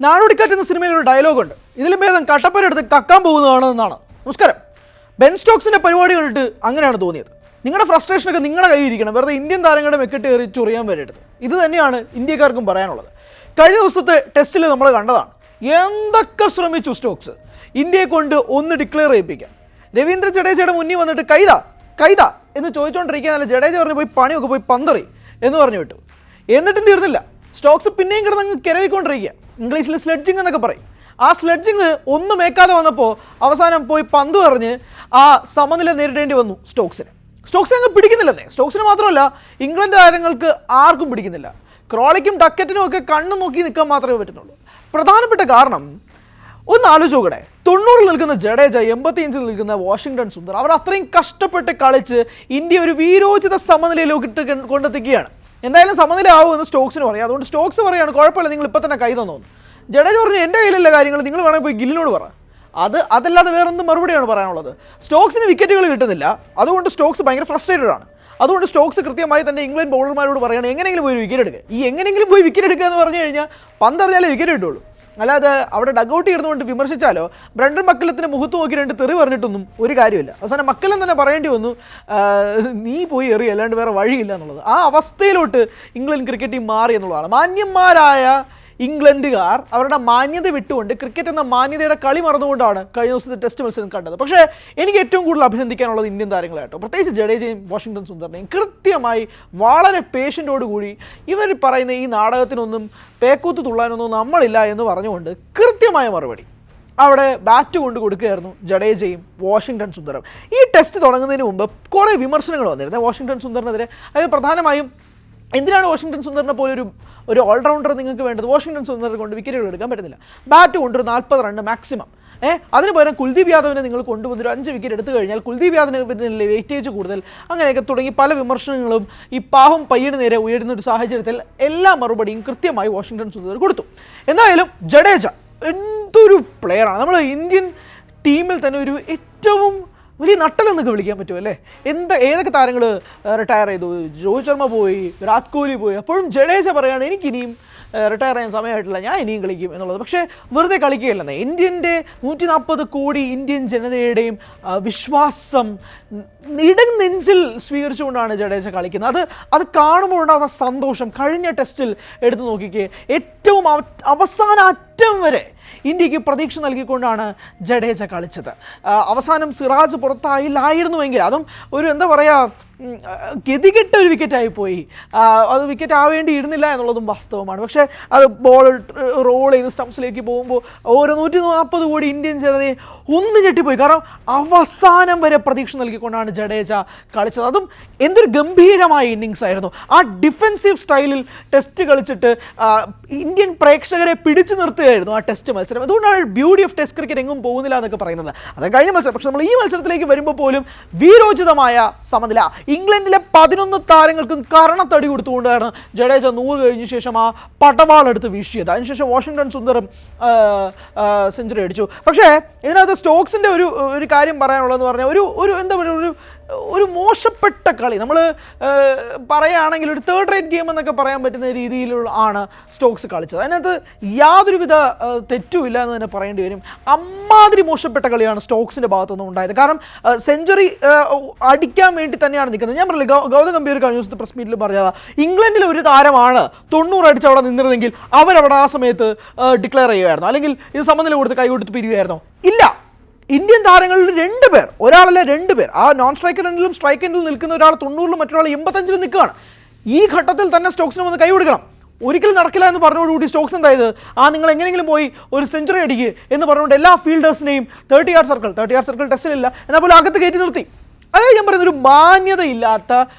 നാടോടിക്കാറ്റ് എന്ന സിനിമയിൽ ഒരു ഡയലോഗുണ്ട്. ഇതിലും ഭേദം കട്ടപ്പനെടുത്ത് കക്കാൻ പോകുന്നതാണെന്നാണ്. നമസ്കാരം. ബെൻ സ്റ്റോക്സിൻ്റെ പരിപാടി കണ്ടിട്ട് അങ്ങനെയാണ് തോന്നിയത്. നിങ്ങളുടെ ഫ്രസ്ട്രേഷനൊക്കെ നിങ്ങളുടെ കയ്യിൽ ഇരിക്കണം, വെറുതെ ഇന്ത്യൻ താരങ്ങളുടെ മെക്കെട്ട് കയറി ചൊറിയാൻ വരരുത്. ഇത് തന്നെയാണ് ഇന്ത്യക്കാർക്കും പറയാനുള്ളത്. കഴിഞ്ഞ ദിവസത്തെ ടെസ്റ്റിൽ നമ്മൾ കണ്ടതാണ്. എന്തൊക്കെ ശ്രമിച്ചു സ്റ്റോക്സ് ഇന്ത്യയെ കൊണ്ട് ഒന്ന് ഡിക്ലെയർ ചെയ്യിപ്പിക്കാൻ. രവീന്ദ്ര ജഡേജയുടെ മുന്നിൽ വന്നിട്ട് കൈത എന്ന് ചോദിച്ചുകൊണ്ടിരിക്കുകയല്ല, ജഡേജ പറഞ്ഞു പോയി പണിയൊക്കെ പോയി പന്തറി എന്ന് പറഞ്ഞു വിട്ടു. എന്നിട്ടും തീർന്നില്ല, സ്റ്റോക്സ് പിന്നെയും കിടന്നങ്ങ് കിരവിക്കൊണ്ടിരിക്കുക. ഇംഗ്ലീഷിൽ സ്ലെഡ്ജിങ് എന്നൊക്കെ പറയും. ആ സ്ലെഡ്ജിങ് ഒന്നും മേക്കാതെ വന്നപ്പോൾ അവസാനം പോയി പന്ത് എറിഞ്ഞ് ആ സമനില നേരിടേണ്ടി വന്നു സ്റ്റോക്സിനെ അങ്ങ് പിടിക്കുന്നില്ലെന്നേ. സ്റ്റോക്സിന് മാത്രമല്ല, ഇംഗ്ലണ്ട് താരങ്ങൾക്ക് ആർക്കും പിടിക്കുന്നില്ല. ക്രോളിക്കും ഡക്കറ്റിനും ഒക്കെ കണ്ണു നോക്കി നിൽക്കാൻ മാത്രമേ പറ്റുന്നുള്ളൂ. പ്രധാനപ്പെട്ട കാരണം ഒന്ന് ആലോചിച്ച് നോക്കണേ. 90 നിൽക്കുന്ന ജഡേജ, 85 നിൽക്കുന്ന വാഷിംഗ്ടൺ സുന്ദർ, അവർ അത്രയും കഷ്ടപ്പെട്ട് കളിച്ച് ഇന്ത്യ ഒരു വീരോചിത സമനിലയിലോട്ട് കൊണ്ടെത്തിക്കുകയാണ്. എന്തായാലും സമനില ആവുമെന്ന് സ്റ്റോക്സിന് പറയാം. അതുകൊണ്ട് സ്റ്റോക്സ് പറയുകയാണ്, കുഴപ്പമില്ല, നിങ്ങൾ ഇപ്പം തന്നെ കൈ തന്നോന്ന്. ജഡേജ പറഞ്ഞു, എൻ്റെ കയ്യിലുള്ള കാര്യങ്ങൾ നിങ്ങൾ വേണമെങ്കിൽ പോയി ഗില്ലിനോട് പറ. അതല്ലാതെ വേറൊന്നും മറുപടിയാണ് പറയാനുള്ളത്. സ്റ്റോക്സിന് വിക്കറ്റുകൾ കിട്ടുന്നില്ല, അതുകൊണ്ട് സ്റ്റോക്സ് ഭയങ്കര ഫ്രസ്ട്രേറ്റഡ് ആണ്. അതുകൊണ്ട് സ്റ്റോക്സ് കൃത്യമായി തന്നെ ഇംഗ്ലണ്ട് ബൗളർമാരോട് പറയുകയാണ്, എങ്ങനെയെങ്കിലും പോയി വിക്കറ്റ് എടുക്കുക. ഈ എങ്ങനെയെങ്കിലും പോയി വിക്കറ്റ് എടുക്കുക എന്ന് പറഞ്ഞു കഴിഞ്ഞാൽ പന്തറിഞ്ഞാലേ വിക്കറ്റ് കിട്ടുള്ളൂ. അല്ലാതെ അവിടെ ഡഗൌട്ട് ഇരുന്നുകൊണ്ട് വിമർശിച്ചാലോ ബ്രണ്ടൻ മക്കല്ലത്തിൻ്റെ മുഖത്ത് നോക്കി 2 തെറി പറഞ്ഞിട്ടൊന്നും ഒരു കാര്യമില്ല. അവസാനം മക്കല്ലം തന്നെ പറയേണ്ടി വന്നു, നീ പോയി എറി, അല്ലാണ്ട് വേറെ വഴിയില്ല എന്നുള്ളത്. ആ അവസ്ഥയിലോട്ട് ഇംഗ്ലണ്ട് ക്രിക്കറ്റ് ടീം മാറി എന്നുള്ളതാണ്. മാന്യന്മാരായ ഇംഗ്ലണ്ടുകാർ അവരുടെ മാന്യത വിട്ടുകൊണ്ട് ക്രിക്കറ്റ് എന്ന മാന്യതയുടെ കളി മറന്നുകൊണ്ടാണ് കഴിഞ്ഞ ദിവസത്തെ ടെസ്റ്റ് മത്സരം കണ്ടത്. പക്ഷേ എനിക്ക് ഏറ്റവും കൂടുതൽ അഭിനന്ദിക്കാനുള്ളത് ഇന്ത്യൻ താരങ്ങളായിട്ടോ, പ്രത്യേകിച്ച് ജഡേജയും വാഷിംഗ്ടൺ സുന്ദറിനെയും. കൃത്യമായി വളരെ പേഷ്യൻ്റോടുകൂടി ഇവർ പറയുന്ന ഈ നാടകത്തിനൊന്നും പേക്കൂത്ത് തുള്ളാനൊന്നും നമ്മളില്ല എന്ന് പറഞ്ഞുകൊണ്ട് കൃത്യമായ മറുപടി അവിടെ ബാറ്റ് കൊണ്ട് കൊടുക്കുകയായിരുന്നു ജഡേജയും വാഷിംഗ്ടൺ സുന്ദറും. ഈ ടെസ്റ്റ് തുടങ്ങുന്നതിന് മുമ്പ് കുറേ വിമർശനങ്ങൾ വന്നിരുന്നത് വാഷിംഗ്ടൺ സുന്ദറിനെതിരെ. അതായത് പ്രധാനമായും എന്തിനാണ് വാഷിംഗ്ടൺ സുന്ദറിനെ പോലെ ഒരു ഓൾറൗണ്ടർ നിങ്ങൾക്ക് വേണ്ടത്? വാഷിംഗ്ടൺ സുന്ദറിനെ കൊണ്ട് വിക്കറ്റുകൾ എടുക്കാൻ പറ്റുന്നില്ല. ബാറ്റ് കൊണ്ടൊരു 40 റൺ മാക്സിമം. അതിന് പകരം കുൽദീപ് യാദവിനെ നിങ്ങൾ കൊണ്ടുവന്നൊരു 5 വിക്കറ്റ് എടുത്തു കഴിഞ്ഞാൽ കുൽദീപ് യാദവിന് വെയിറ്റേജ് കൂടുതൽ, അങ്ങനെയൊക്കെ തുടങ്ങി പല വിമർശനങ്ങളും ഈ പാവം പയ്യന് നേരെ ഉയരുന്നൊരു സാഹചര്യത്തിൽ എല്ലാ മറുപടിയും കൃത്യമായി വാഷിംഗ്ടൺ സുന്ദർ കൊടുത്തു. എന്തായാലും ജഡേജ എന്തൊരു പ്ലെയറാണ്. നമ്മൾ ഇന്ത്യൻ ടീമിൽ തന്നെ ഒരു ഏറ്റവും വലിയ നട്ടലെന്നൊക്കെ വിളിക്കാൻ പറ്റുമോ അല്ലേ? ഏതൊക്കെ താരങ്ങൾ റിട്ടയർ ചെയ്തു? രോഹിത് ശർമ്മ പോയി, വിരാട് കോഹ്ലി പോയി. അപ്പോഴും ജഡേജ പറയുകയാണ്, എനിക്കിനിയും റിട്ടയർ ചെയ്യാൻ സമയമായിട്ടില്ല, ഞാൻ ഇനിയും കളിക്കും എന്നുള്ളത്. പക്ഷേ വെറുതെ കളിക്കുകയല്ലെന്നേ. ഇന്ത്യൻ്റെ 140 കോടി ഇന്ത്യൻ ജനതയുടെയും വിശ്വാസം നെഞ്ചിൽ സ്വീകരിച്ചുകൊണ്ടാണ് ജഡേജ കളിക്കുന്നത്. അത് കാണുമ്പോൾ ഉണ്ടാകുന്ന സന്തോഷം കഴിഞ്ഞ ടെസ്റ്റിൽ എടുത്തു നോക്കിക്കേ. ഏറ്റവും അവസാന അറ്റം വരെ ഇന്ത്യക്ക് പ്രതീക്ഷ നൽകിക്കൊണ്ടാണ് ജഡേജ കളിച്ചത്. അവസാനം സിറാജ് പുറത്തായില്ലായിരുന്നുവെങ്കിൽ അതും ഒരു എന്താ പറയുക, ഗതികെട്ട ഒരു വിക്കറ്റായിപ്പോയി. അത് വിക്കറ്റ് ആവേണ്ടി ഇരുന്നില്ല എന്നുള്ളതും വാസ്തവമാണ്. പക്ഷേ അത് ബോൾ റോൾ ചെയ്ത് സ്റ്റംപ്സിലേക്ക് പോകുമ്പോൾ ഓരോ 140 കോടി ഇന്ത്യൻ ജനതയെ ഒന്ന് ഞെട്ടിപ്പോയി. കാരണം അവസാനം വരെ പ്രതീക്ഷ നൽകിക്കൊണ്ടാണ് ജഡേജ കളിച്ചത്. അതും എന്തൊരു ഗംഭീരമായ ഇന്നിങ്സ് ആയിരുന്നു. ആ ഡിഫെൻസീവ് സ്റ്റൈലിൽ ടെസ്റ്റ് കളിച്ചിട്ട് ഇന്ത്യൻ പ്രേക്ഷകരെ പിടിച്ചു നിർത്തുകയായിരുന്നു ആ ടെസ്റ്റ് മത്സരം. അതുകൊണ്ടാണ് ബ്യൂട്ടി ഓഫ് ടെസ്റ്റ് ക്രിക്കറ്റ് എങ്ങും പോകുന്നില്ല എന്നൊക്കെ പറയുന്നത്. അത് കഴിഞ്ഞ മത്സരം. പക്ഷെ നമ്മൾ ഈ മത്സരത്തിലേക്ക് വരുമ്പോൾ പോലും വീരോചിതമായ സമനില. ഇംഗ്ലണ്ടിലെ 11 താരങ്ങൾക്കും കരണത്തടി കൊടുത്തുകൊണ്ടാണ് ജഡേജ 100 കഴിഞ്ഞ ശേഷം ആ പടവാളെടുത്ത് വീശിയത്. അതിനുശേഷം വാഷിംഗ്ടൺ സുന്ദറും സെഞ്ചുറി അടിച്ചു. പക്ഷേ ഇതിനകത്ത് സ്റ്റോക്സിൻ്റെ ഒരു കാര്യം പറയാനുള്ളതെന്ന് പറഞ്ഞാൽ ഒരു എന്താ പറയുക, ഒരു മോശപ്പെട്ട കളി. നമ്മൾ പറയുകയാണെങ്കിൽ ഒരു 3rd rate ഗെയിം എന്നൊക്കെ പറയാൻ പറ്റുന്ന രീതിയിലുള്ള ആണ് സ്റ്റോക്സ് കളിച്ചത്. അതിനകത്ത് യാതൊരുവിധ തെറ്റുമില്ല എന്ന് തന്നെ പറയേണ്ടി വരും. അമ്മാതിരി മോശപ്പെട്ട കളിയാണ് സ്റ്റോക്സിൻ്റെ ഭാഗത്തുനിന്ന് ഉണ്ടായത്. കാരണം സെഞ്ചുറി അടിക്കാൻ വേണ്ടി തന്നെയാണ് നിൽക്കുന്നത്. ഞാൻ പറഞ്ഞില്ല, ഗൗതം ഗംഭീർ കഴിഞ്ഞ ദിവസത്തെ പ്രസ് മീറ്റിൽ പറഞ്ഞത്, ഇംഗ്ലണ്ടിലെ ഒരു താരമാണ് 90 അടിച്ച് അവിടെ നിന്നിരുന്നെങ്കിൽ അവരവിടെ ആ സമയത്ത് ഡിക്ലെയർ ചെയ്യുമായിരുന്നു, അല്ലെങ്കിൽ ഇത് സമനില കൊടുത്ത് കൈ കൊടുത്ത് പിരിയുമായിരുന്നോ? ഇല്ല. ഇന്ത്യൻ താരങ്ങളിൽ 2 പേർ, ഒരാളല്ല 2 പേർ, ആ നോൺ സ്ട്രൈക്കർ എൻഡിലും സ്ട്രൈക്ക് എൻഡിലും നിൽക്കുന്ന ഒരാൾ 90-ലും മറ്റൊരാൾ 85-ലും നിൽക്കുകയാണ്. ഈ ഘട്ടത്തിൽ തന്നെ സ്റ്റോക്സിന് വന്ന് കൈ കൊടുക്കണം. ഒരിക്കലും നടക്കില്ല എന്ന് പറഞ്ഞുകൊടുകൂടി സ്റ്റോക്സ് എന്തായത്, നിങ്ങൾ എങ്ങനെയെങ്കിലും പോയി ഒരു സെഞ്ചുറി അടിക്കുക എന്ന് പറഞ്ഞുകൊണ്ട് എല്ലാ ഫീൽഡേഴ്സിനെയും 30 യാർഡ് സർക്കിൾ ടെസ്റ്റിലില്ല എന്നാൽ പോലും അകത്ത് കയറ്റി നിർത്തി. അതായത് ഞാൻ പറയുന്നത്, ഒരു മാന്യതയില്ലാത്ത,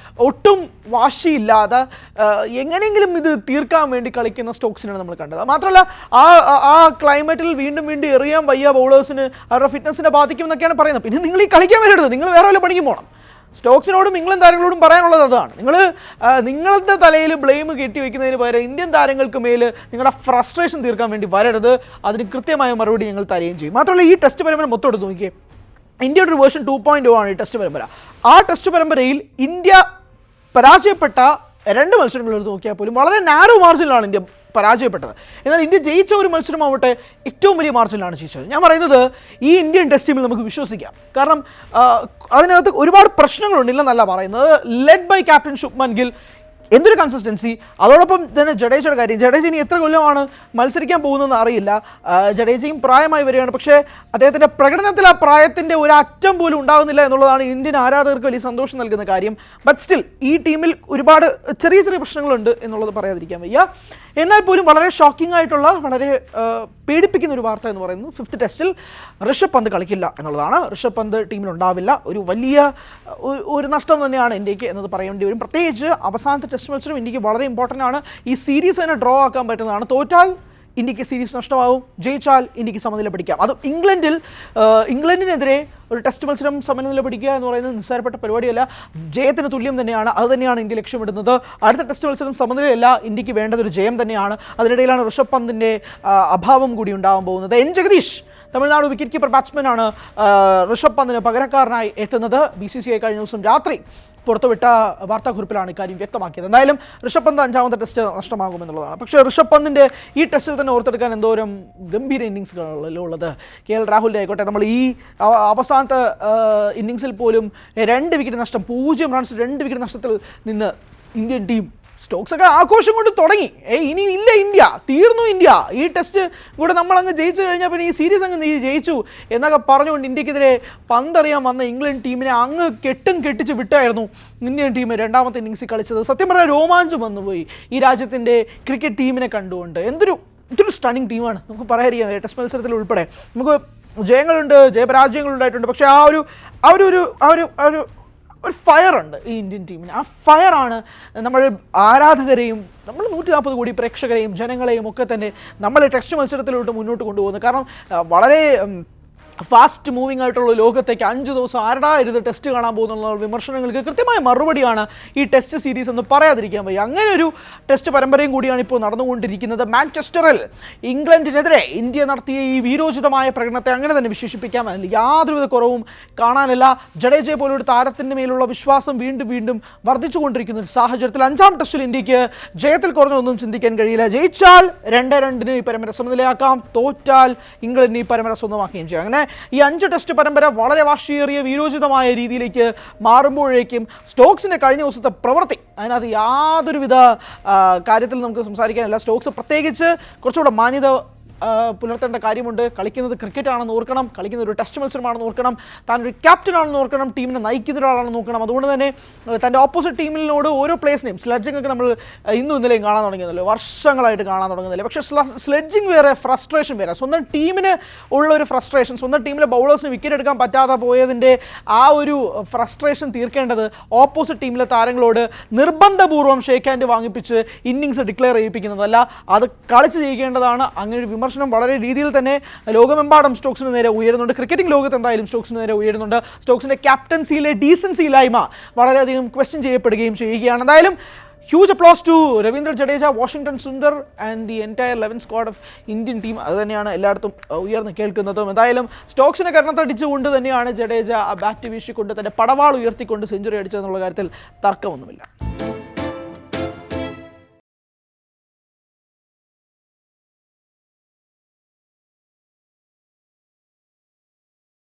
ഒട്ടും വാശിയില്ലാതെ എങ്ങനെയെങ്കിലും ഇത് തീർക്കാൻ വേണ്ടി കളിക്കുന്ന സ്റ്റോക്സിനാണ് നമ്മൾ കണ്ടത്. മാത്രമല്ല ആ ക്ലൈമറ്റിൽ വീണ്ടും എറിയാൻ വയ്യ ബൗളേഴ്സിന്, അവരുടെ ഫിറ്റ്നസിനെ ബാധിക്കും എന്നൊക്കെയാണ് പറയുന്നത്. പിന്നെ നിങ്ങൾ ഈ കളിക്കാൻ വരരുത്, നിങ്ങൾ വേറെ വല്ല പണിക്ക് പോകണം. സ്റ്റോക്സിനോടും ഇംഗ്ലണ്ട് താരങ്ങളോടും പറയാനുള്ളത് അതാണ്. നിങ്ങളുടെ തലയിൽ ബ്ലെയിം കെട്ടി വയ്ക്കുന്നതിന് പകരം ഇന്ത്യൻ താരങ്ങൾക്ക് മേൽ നിങ്ങളുടെ ഫ്രസ്ട്രേഷൻ തീർക്കാൻ വേണ്ടി വരരുത്. അതിന് കൃത്യമായ മറുപടി ഞങ്ങൾ തരുകയും ചെയ്യും. മാത്രമല്ല ഈ ടെസ്റ്റ് പരമ്പര മൊത്തം എടുത്ത് നോക്കിയേ, ഇന്ത്യയുടെ ഒരു വേർഷൻ 2.0 ആണ് ഈ ടെസ്റ്റ് പരമ്പര. ആ ടെസ്റ്റ് പരമ്പരയിൽ ഇന്ത്യ പരാജയപ്പെട്ട 2 മത്സരങ്ങൾ എടുത്ത് നോക്കിയാൽ പോലും വളരെ നാരോ മാർജിനിലാണ് ഇന്ത്യ പരാജയപ്പെട്ടത്. എന്നാൽ ഇന്ത്യ ജയിച്ച ഒരു മത്സരമാവട്ടെ ഏറ്റവും വലിയ മാർജിനിലാണ് ജയിച്ചത്. ഞാൻ പറയുന്നത് ഈ ഇന്ത്യൻ ടെസ്റ്റ് ടീമിൽ നമുക്ക് വിശ്വസിക്കാം. കാരണം അതിനകത്ത് ഒരുപാട് പ്രശ്നങ്ങളുണ്ട്, ഇല്ലെന്നല്ല പറയുന്നത്. Led by captain Shubman Gill, എന്തൊരു കൺസിസ്റ്റൻസി. അതോടൊപ്പം തന്നെ ജഡേജയുടെ കാര്യം, ജഡേജ ഇനി എത്ര കൊല്ലമാണ് മത്സരിക്കാൻ പോകുന്നതെന്ന് അറിയില്ല. ജഡേജയും പ്രായമായി വരികയാണ്. പക്ഷേ അദ്ദേഹത്തിൻ്റെ പ്രകടനത്തിൽ ആ പ്രായത്തിൻ്റെ ഒരു അറ്റം പോലും ഉണ്ടാകുന്നില്ല എന്നുള്ളതാണ് ഇന്ത്യൻ ആരാധകർക്ക് വലിയ സന്തോഷം നൽകുന്ന കാര്യം. ബട്ട് സ്റ്റിൽ ഈ ടീമിൽ ഒരുപാട് ചെറിയ ചെറിയ പ്രശ്നങ്ങളുണ്ട് എന്നുള്ളത് പറയാതിരിക്കാൻ വയ്യ. എന്നാൽ പോലും വളരെ ഷോക്കിംഗ് ആയിട്ടുള്ള, വളരെ പേടിപ്പിക്കുന്ന ഒരു വാർത്ത എന്ന് പറയുന്നത് 5th ടെസ്റ്റിൽ ഋഷഭ് പന്ത് കളിക്കില്ല എന്നുള്ളതാണ്. ഋഷഭ് പന്ത് ടീമിലുണ്ടാവില്ല. ഒരു വലിയ ഒരു നഷ്ടം തന്നെയാണ് ഇന്ത്യക്ക് എന്നത് പറയേണ്ടി വരും. പ്രത്യേകിച്ച് അവസാനത്തെ ടെസ്റ്റ് മത്സരം ഇന്ത്യക്ക് വളരെ ഇമ്പോർട്ടൻ്റ് ആണ്. ഈ സീരീസ് തന്നെ ഡ്രോ ആക്കാൻ പറ്റുന്നതാണ്. തോറ്റാൽ ഇന്ത്യക്ക് സീരീസ് നഷ്ടമാവും, ജയിച്ചാൽ ഇന്ത്യക്ക് സമനില പിടിക്കാം. അത് ഇംഗ്ലണ്ടിനെതിരെ ഒരു ടെസ്റ്റ് മത്സരം സമനില പിടിക്കുക എന്ന് പറയുന്നത് നിസ്സാരപ്പെട്ട പരിപാടിയല്ല, ജയത്തിന് തുല്യം തന്നെയാണ്. അത് തന്നെയാണ് ഇന്ത്യ ലക്ഷ്യമിടുന്നത്. അടുത്ത ടെസ്റ്റ് മത്സരം സമനിലയല്ല, ഇന്ത്യക്ക് വേണ്ടത് ഒരു ജയം തന്നെയാണ്. അതിനിടയിലാണ് ഋഷഭ് പന്തിൻ്റെ അഭാവം കൂടി ഉണ്ടാകാൻ പോകുന്നത്. N Jagadish, Tamil Nadu wicket keeper ബാറ്റ്സ്മാനാണ് ഋഷഭ് പന്തിന് പകരക്കാരനായി എത്തുന്നത്. BCCI കഴിഞ്ഞ ദിവസം രാത്രി പുറത്തുവിട്ട വാർത്താക്കുറിപ്പിലാണ് ഇക്കാര്യം വ്യക്തമാക്കിയത്. എന്തായാലും ഋഷഭ് പന്ത് 5ാമത്തെ ടെസ്റ്റ് നഷ്ടമാകുമെന്നുള്ളതാണ്. പക്ഷേ ഋഷഭ് പന്തിൻ്റെ ഈ ടെസ്റ്റിൽ തന്നെ ഓർത്തെടുക്കാൻ എന്തോരം ഗംഭീര ഇന്നിങ്സുകളുള്ളത്. KL രാഹുലിൻ്റെ ആയിക്കോട്ടെ, നമ്മൾ ഈ അവസാനത്തെ ഇന്നിങ്സിൽ പോലും 2 വിക്കറ്റ് നഷ്ടം, 0 റൺസ് 2 വിക്കറ്റ് നഷ്ടത്തിൽ നിന്ന് ഇന്ത്യൻ ടീം സ്റ്റോക്സൊക്കെ ആഘോഷം കൊണ്ട് തുടങ്ങി. ഇനി ഇല്ല ഇന്ത്യ, തീർന്നു ഇന്ത്യ, ഈ ടെസ്റ്റ് കൂടെ നമ്മളങ്ങ് ജയിച്ചു കഴിഞ്ഞാൽ പിന്നെ ഈ സീരീസ് അങ്ങ് ജയിച്ചു എന്നൊക്കെ പറഞ്ഞുകൊണ്ട് ഇന്ത്യക്കെതിരെ പന്തറിയാൻ വന്ന ഇംഗ്ലണ്ട് ടീമിനെ അങ്ങ് കെട്ടിച്ച് വിട്ടായിരുന്നു ഇന്ത്യൻ ടീം 2ാമത്തെ ഇന്നിങ്സിൽ കളിച്ചത്. സത്യം പറഞ്ഞാൽ രോമാഞ്ചം വന്നുപോയി ഈ രാജ്യത്തിൻ്റെ ക്രിക്കറ്റ് ടീമിനെ കണ്ടുകൊണ്ട്. ഇതൊരു സ്റ്റണ്ണിങ് ടീമാണ് നമുക്ക് പറയാതിരിക്കാം. ടെസ്റ്റ് മത്സരത്തിൽ ഉൾപ്പെടെ നമുക്ക് ജയങ്ങളുണ്ട്, ജയപരാജയങ്ങളുണ്ടായിട്ടുണ്ട്. പക്ഷേ ഒരു ഫയറുണ്ട് ഈ ഇന്ത്യൻ ടീമിന്. ആ ഫയറാണ് നമ്മൾ ആരാധകരെയും നമ്മൾ 140 കോടി പ്രേക്ഷകരെയും ജനങ്ങളെയും ഒക്കെ തന്നെ നമ്മൾ ടെസ്റ്റ് മത്സരത്തിലോട്ട് മുന്നോട്ട് കൊണ്ടുപോകുന്നത്. കാരണം വളരെ ഫാസ്റ്റ് മൂവിങ് ആയിട്ടുള്ള ലോകത്തേക്ക് 5 ദിവസം ആരുടായിരുത് ടെസ്റ്റ് കാണാൻ പോകുന്നുള്ള വിമർശനങ്ങൾക്ക് കൃത്യമായ മറുപടിയാണ് ഈ ടെസ്റ്റ് സീരീസ് എന്ന് പറയാതിരിക്കാൻ വയ്യ. അങ്ങനെ ഒരു ടെസ്റ്റ് പരമ്പരയും കൂടിയാണ് ഇപ്പോൾ നടന്നുകൊണ്ടിരിക്കുന്നത്. മാഞ്ചസ്റ്ററിൽ ഇംഗ്ലണ്ടിനെതിരെ ഇന്ത്യ നടത്തിയ ഈ വീരോചിതമായ പ്രകടനത്തെ അങ്ങനെ തന്നെ വിശേഷിപ്പിക്കാം. അതിൽ യാതൊരുവിധ കുറവും കാണാനില്ല. ജഡേജയെ പോലൊരു താരത്തിൻ്റെ മേലുള്ള വിശ്വാസം വീണ്ടും വർദ്ധിച്ചുകൊണ്ടിരിക്കുന്ന ഒരു സാഹചര്യത്തിൽ 5ാം ടെസ്റ്റിൽ ഇന്ത്യക്ക് ജയത്തിൽ കുറഞ്ഞൊന്നും ചിന്തിക്കാൻ കഴിയില്ല. ജയിച്ചാൽ 2-2 ഈ പരമ്പര സമനിലയാക്കാം, തോറ്റാൽ ഇംഗ്ലണ്ടിന് ഈ പരമ്പര സ്വന്തമാക്കുകയും ചെയ്യാം. അങ്ങനെ ഈ 5 ടെസ്റ്റ് പരമ്പര വളരെ വാശിയേറിയ വീരോചിതമായ രീതിയിലേക്ക് മാറുമ്പോഴേക്കും സ്റ്റോക്സിൻ്റെ കഴിഞ്ഞ ദിവസത്തെ പ്രവൃത്തി, അതിനകത്ത് യാതൊരുവിധ കാര്യത്തിൽ നമുക്ക് സംസാരിക്കാനില്ല. സ്റ്റോക്സ് പ്രത്യേകിച്ച് കുറച്ചുകൂടെ മാന്യത പുലർത്തേണ്ട കാര്യമുണ്ട്. കളിക്കുന്നത് ക്രിക്കറ്റാണെന്ന് ഓർക്കണം, കളിക്കുന്ന ഒരു ടെസ്റ്റ് മത്സരമാണെന്ന് ഓർക്കണം, താൻ ഒരു ക്യാപ്റ്റനാണെന്ന് ഓർക്കണം, ടീമിനെ നയിക്കുന്ന ഒരാളാണെന്ന് നോക്കണം. അതുകൊണ്ട് തന്നെ തൻ്റെ ഓപ്പോസിറ്റ് ടീമിനോട് ഓരോ പ്ലേസിനെയും സ്ലെഡ്ജിങ് ഒക്കെ നമ്മൾ ഇന്നലെയും കാണാൻ തുടങ്ങിയതല്ലോ, വർഷങ്ങളായിട്ട് കാണാൻ തുടങ്ങുന്നില്ല. പക്ഷേ സ്ലെഡ്ജിങ് വേറെ, ഫ്രസ്ട്രേഷൻ വേറെ. സ്വന്തം ടീമിന് ഉള്ള ഒരു ഫ്രസ്ട്രേഷൻ, സ്വന്തം ടീമിലെ ബൗളേഴ്സിന് വിക്കറ്റ് എടുക്കാൻ പറ്റാതെ പോയതിൻ്റെ ആ ഒരു ഫ്രസ്ട്രേഷൻ തീർക്കേണ്ടത് ഓപ്പോസിറ്റ് ടീമിലെ താരങ്ങളോട് നിർബന്ധപൂർവ്വം ഷേക്ക് ഹാൻഡ് വാങ്ങിപ്പിച്ച് ഇന്നിങ്സ് ഡിക്ലെയർ ചെയ്യിപ്പിക്കുന്നതല്ല, അത് കളിച്ച് ജയിക്കേണ്ടതാണ്. അങ്ങനെ ഒരു വിമർശനം വളരെ രീതിയിൽ തന്നെ ലോകമെമ്പാടും സ്റ്റോക്സിന് നേരെ ഉയരുന്നുണ്ട്. ക്രിക്കറ്റിംഗ് ലോകത്ത് എന്തായാലും സ്റ്റോക്സിന് നേരെ ഉയരുന്നുണ്ട്. സ്റ്റോക്സിൻ്റെ ക്യാപ്റ്റൻസിയിലെ ഡീസൻസിയില്ലായ്മ വളരെയധികം ക്വസ്റ്റ്യൻ ചെയ്യപ്പെടുകയും ചെയ്യുകയാണ്. എന്തായാലും huge applause to Ravindra Jadeja, Washington Sundar and the entire 11 squad of Indian team. അത് തന്നെയാണ് എല്ലായിടത്തും ഉയർന്ന് കേൾക്കുന്നതും. എന്തായാലും സ്റ്റോക്സിനെ കരണത്തടിച്ചുകൊണ്ട് തന്നെയാണ് ജഡേജ ബാറ്റ് വീശിക്കൊണ്ട് തൻ്റെ പടവാൾ ഉയർത്തിക്കൊണ്ട് സെഞ്ചുറി അടിച്ചതെന്നുള്ള കാര്യത്തിൽ തർക്കമൊന്നുമില്ല.